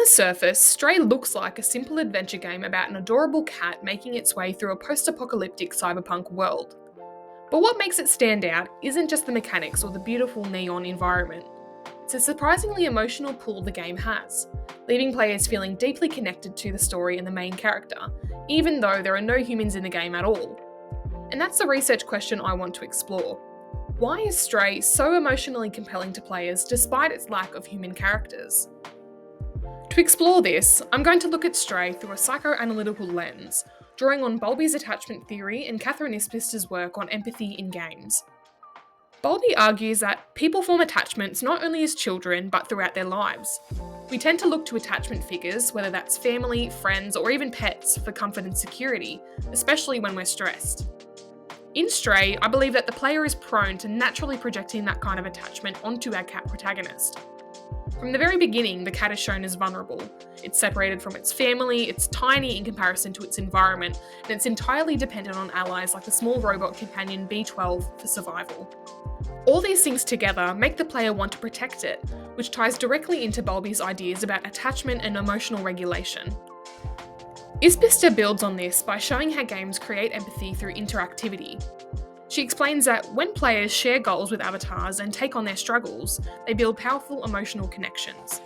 the surface, Stray looks like a simple adventure game about an adorable cat making its way through a post-apocalyptic cyberpunk world. But what makes it stand out isn't just the mechanics or the beautiful neon environment. It's a surprisingly emotional pull the game has, leaving players feeling deeply connected to the story and the main character, even though there are no humans in the game at all. And that's the research question I want to explore. Why is Stray so emotionally compelling to players despite its lack of human characters? To explore this, I'm going to look at Stray through a psychoanalytical lens, drawing on Bowlby's attachment theory and Catherine Isbister's work on empathy in games. Bowlby argues that people form attachments not only as children, but throughout their lives. We tend to look to attachment figures, whether that's family, friends, or even pets, for comfort and security, especially when we're stressed. In Stray, I believe that the player is prone to naturally projecting that kind of attachment onto our cat protagonist. From the very beginning, the cat is shown as vulnerable. It's separated from its family, it's tiny in comparison to its environment, and it's entirely dependent on allies like the small robot companion B12 for survival. All these things together make the player want to protect it, which ties directly into Bowlby's ideas about attachment and emotional regulation. Isbister builds on this by showing how games create empathy through interactivity. She explains that when players share goals with avatars and take on their struggles, they build powerful emotional connections.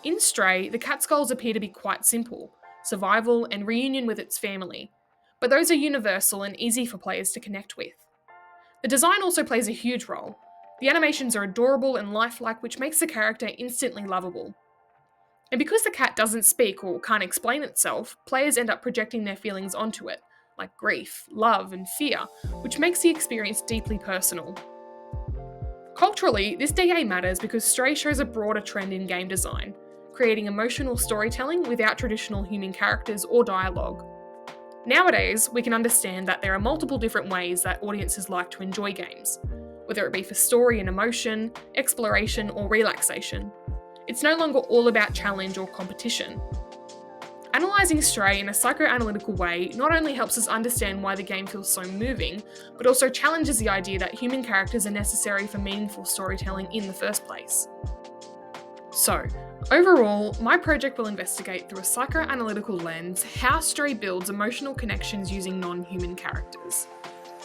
In Stray, the cat's goals appear to be quite simple: survival and reunion with its family, but those are universal and easy for players to connect with. The design also plays a huge role. The animations are adorable and lifelike, which makes the character instantly lovable. And because the cat doesn't speak or can't explain itself, players end up projecting their feelings onto it, like grief, love, and fear, which makes the experience deeply personal. Culturally, this DA matters because Stray shows a broader trend in game design, creating emotional storytelling without traditional human characters or dialogue. Nowadays, we can understand that there are multiple different ways that audiences like to enjoy games, whether it be for story and emotion, exploration, or relaxation. It's no longer all about challenge or competition. Analysing Stray in a psychoanalytical way not only helps us understand why the game feels so moving, but also challenges the idea that human characters are necessary for meaningful storytelling in the first place. So, overall, my project will investigate through a psychoanalytical lens how Stray builds emotional connections using non-human characters.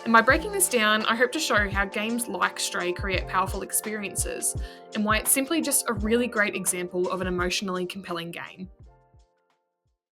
And by breaking this down, I hope to show how games like Stray create powerful experiences, and why it's simply just a really great example of an emotionally compelling game.